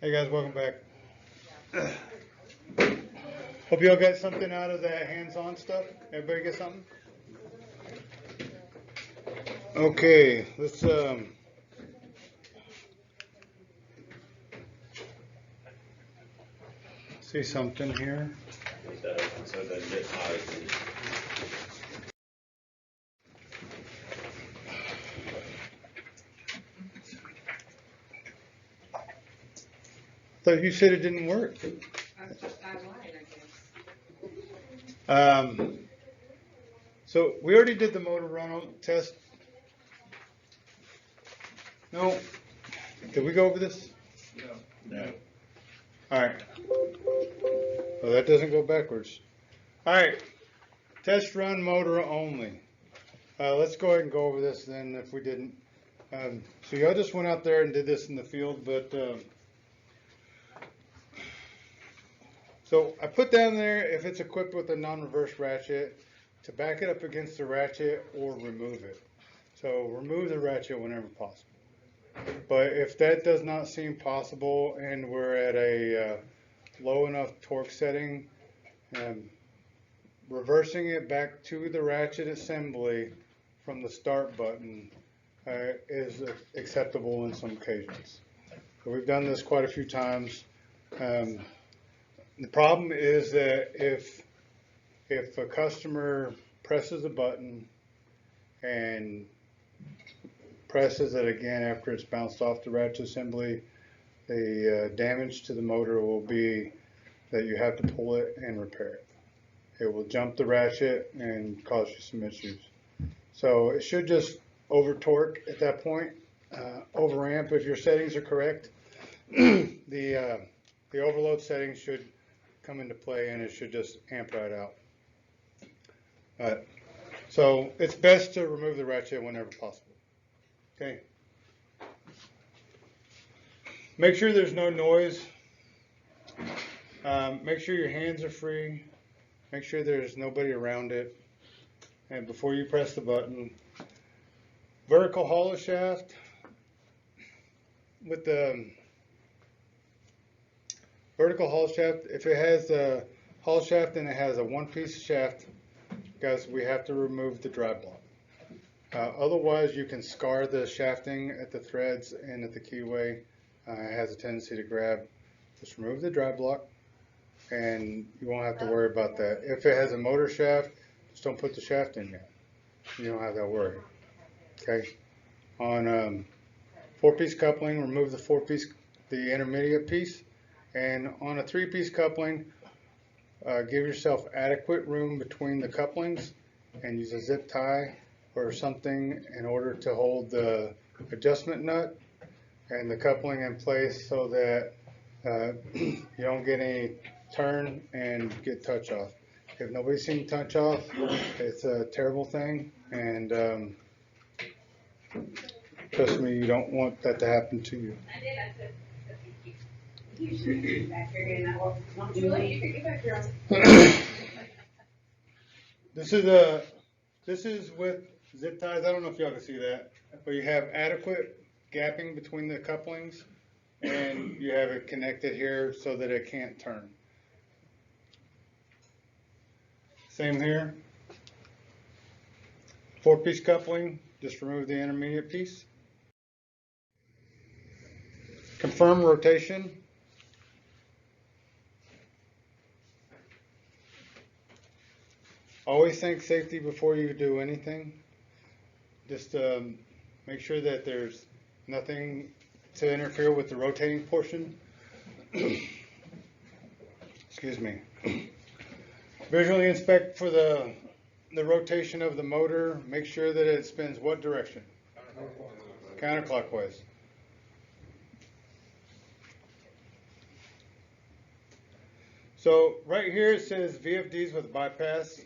Hey guys, welcome back. Hope you all got something out of that hands-on stuff. Everybody get something? Okay, let's see something here. So it doesn't get hot. Thought you said it didn't work. I lied, I guess. So we already did the motor run test. No, did we go over this? No. All right. Well, that doesn't go backwards. All right. Test run motor only. Let's go ahead and go over this then if we didn't. So y'all just went out there and did this in the field, but so I put down there if it's equipped with a non-reverse ratchet to back it up against the ratchet or remove it. So remove the ratchet whenever possible. But if that does not seem possible and we're at a low enough torque setting, reversing it back to the ratchet assembly from the start button is acceptable in some occasions. So we've done this quite a few times. The problem is that if a customer presses a button and presses it again after it's bounced off the ratchet assembly, the damage to the motor will be that you have to pull it and repair it. It will jump the ratchet and cause you some issues. So it should just over torque at that point, over amp if your settings are correct. The overload settings should come into play and it should just amp right out. So it's best to remove the ratchet whenever possible. Okay. Make sure there's no noise. Make sure your hands are free. Make sure there's nobody around it. And before you press the button, vertical hollow shaft with the vertical hollow shaft, if it has a hollow shaft and it has a one-piece shaft, guys, we have to remove the drive block. Otherwise, you can scar the shafting at the threads and at the keyway. It has a tendency to grab. Just remove the drive block and you won't have to worry about that. If it has a motor shaft, just don't put the shaft in yet. You don't have that worry. Okay. On 4-piece coupling, remove the intermediate piece. And on a 3-piece coupling, give yourself adequate room between the couplings and use a zip tie or something in order to hold the adjustment nut and the coupling in place so that you don't get any turn and get touch off. If nobody's seen touch off, it's a terrible thing, and trust me, you don't want that to happen to you. This is with zip ties. I don't know if y'all can see that, but you have adequate gapping between the couplings, and you have it connected here so that it can't turn. Same here. 4-piece coupling, just remove the intermediate piece. Confirm rotation. Always think safety before you do anything. Just make sure that there's nothing to interfere with the rotating portion. Excuse me. Visually inspect for the rotation of the motor. Make sure that it spins what direction? Counterclockwise. So right here it says VFDs with bypass.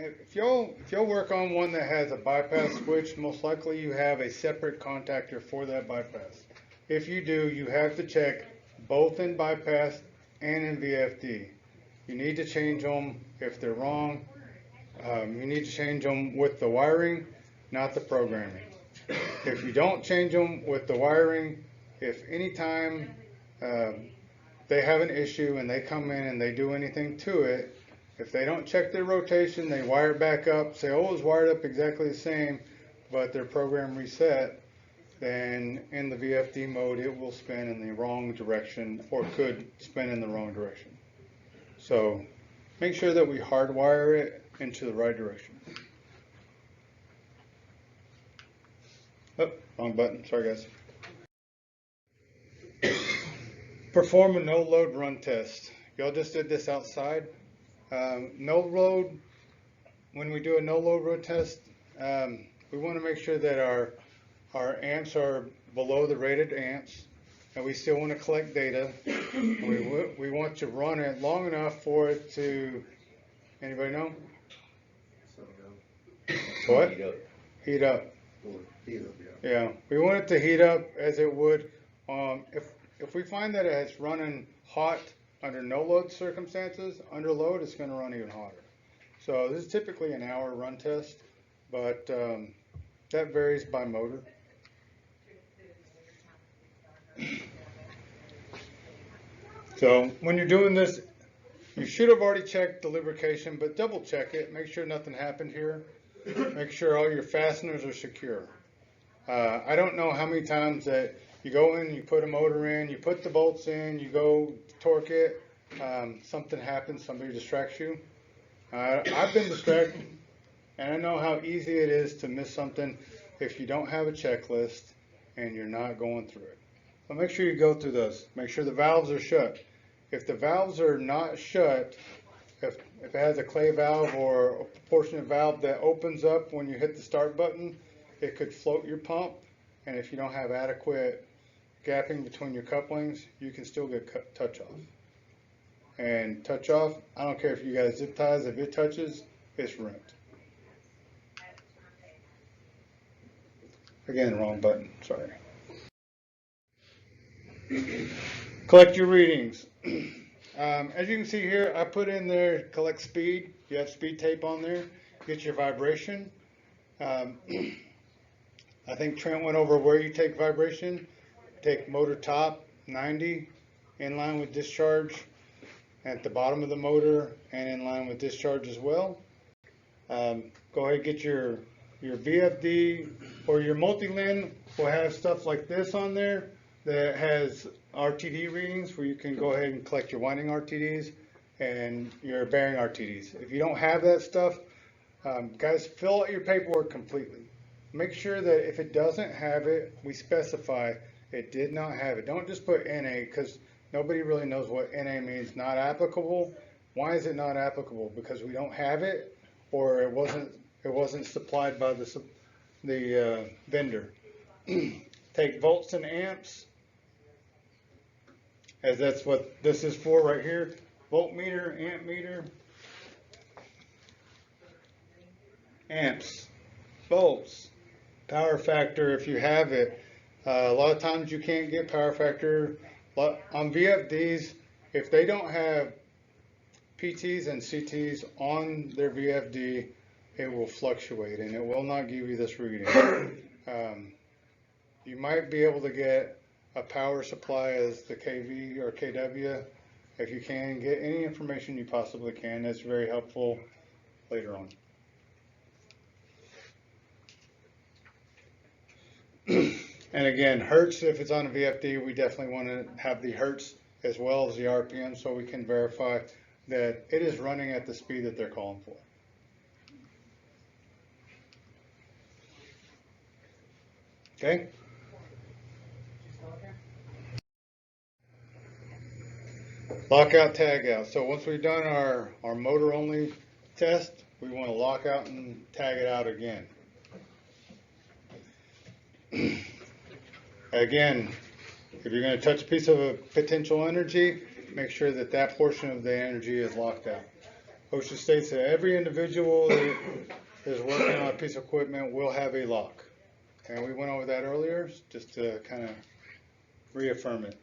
If y'all work on one that has a bypass switch, most likely you have a separate contactor for that bypass. If you do, you have to check both in bypass and in VFD. You need to change them if they're wrong. You need to change them with the wiring, not the programming. If you don't change them with the wiring, if anytime they have an issue and they come in and they do anything to it, if they don't check their rotation, they wire it back up, say, oh, it's wired up exactly the same, but their program reset, then in the VFD mode, it will spin in the wrong direction, or could spin in the wrong direction. So make sure that we hardwire it into the right direction. Oh, wrong button, sorry guys. Perform a no load run test. Y'all just did this outside. No load, when we do a no load run test, we want to make sure that our amps are below the rated amps, and we still want to collect data. We want to run it long enough for it to, anybody know? What? Heat up. Heat up. Yeah. Yeah, we want it to heat up as it would. If we find that it's running hot under no load circumstances, under load it's going to run even hotter. So this is typically an hour run test, but that varies by motor. So when you're doing this, you should have already checked the lubrication, but double check it. Make sure nothing happened here. Make sure all your fasteners are secure. I don't know how many times that you go in, you put a motor in, you put the bolts in, you go torque it, something happens, somebody distracts you. I've been distracted, and I know how easy it is to miss something if you don't have a checklist and you're not going through it. So make sure you go through those. Make sure the valves are shut. If the valves are not shut, if it has a clay valve or a proportionate valve that opens up when you hit the start button, it could float your pump, and if you don't have adequate gapping between your couplings, you can still get touch off. And touch off, I don't care if you got zip ties, if it touches, it's ruined. Again, wrong button, sorry. Collect your readings. As you can see here, I put in there collect speed. You have speed tape on there. Get your vibration. I think Trent went over where you take vibration. Take motor top 90 in line with discharge at the bottom of the motor and in line with discharge as well. Go ahead and get your VFD or your multi-lin will have stuff like this on there that has RTD readings where you can go ahead and collect your winding RTDs and your bearing RTDs. If you don't have that stuff, guys, fill out your paperwork completely. Make sure that if it doesn't have it, we specify it did not have it. Don't just put NA, because nobody really knows what NA means, not applicable. Why is it not applicable? Because we don't have it, or it wasn't supplied by the vendor. Take volts and amps, as that's what this is for right here. Voltmeter, amp meter, amps, volts, power factor if you have it. A lot of times you can't get power factor. On VFDs, if they don't have PTs and CTs on their VFD, it will fluctuate and it will not give you this reading. You might be able to get a power supply as the KV or KW. If you can, get any information you possibly can. That's very helpful later on. And again, hertz, if it's on a VFD, we definitely want to have the hertz as well as the RPM so we can verify that it is running at the speed that they're calling for. Okay? Lockout, tag out. So once we've done our motor only test, we want to lock out and tag it out again. Again, if you're going to touch a piece of potential energy, make sure that that portion of the energy is locked out. OSHA states that every individual that is working on a piece of equipment will have a lock. And we went over that earlier just to kind of reaffirm it.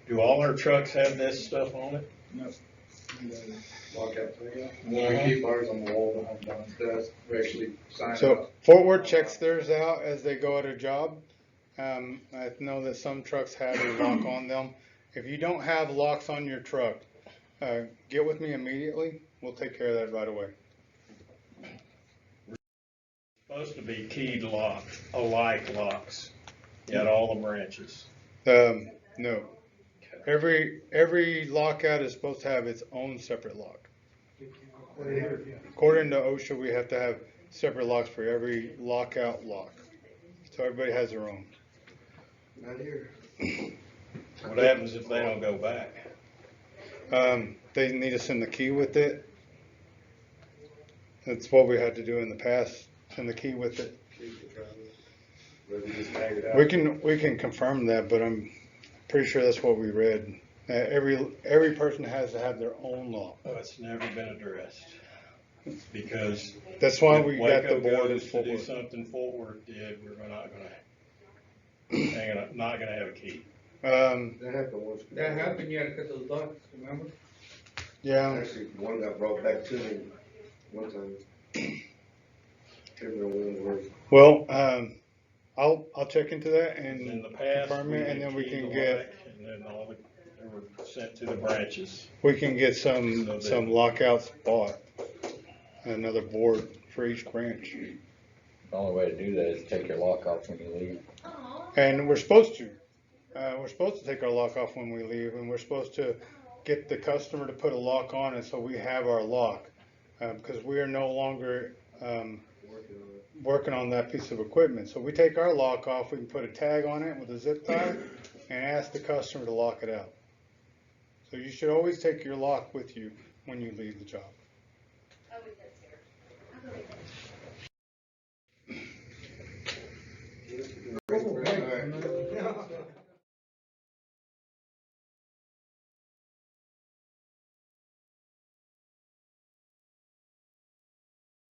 Do all our trucks have this stuff on it? No. Lockout thing. We keep ours on the wall behind Don's desk. We actually sign So up. Fort Worth checks theirs out as they go at a job. I know that some trucks have a lock on them. If you don't have locks on your truck, get with me immediately. We'll take care of that right away. Supposed to be keyed lock, alike locks at all the branches. No. Every lockout is supposed to have its own separate lock. According to OSHA, we have to have separate locks for every lockout lock. So everybody has their own. Not here. What happens if they don't go back? They need to send the key with it. That's what we had to do in the past. Send the key with it. We can confirm that, but I'm pretty sure that's what we read. Every person has to have their own lock. Oh, it's never been addressed. Because That's why if we got the Waco board in goes to Fort do Worth. something Fort Worth did, we're not gonna have a key. That happened once. That happened, you had to cut those locks, remember? Yeah. Actually, one got brought back to me one time. Can't remember when it was. Well, I'll check into that In and the past, confirm we it, and did then we key can alike, get and then they were sent to the branches. some lockouts bought. Another board for each branch. The only way to do that is take your lock off when you leave. And we're supposed to. We're supposed to take our lock off when we leave, and we're supposed to get the customer to put a lock on it so we have our lock. Because we are no longer working on that piece of equipment. So we take our lock off, we can put a tag on it with a zip tie and ask the customer to lock it out. So you should always take your lock with you when you leave the job.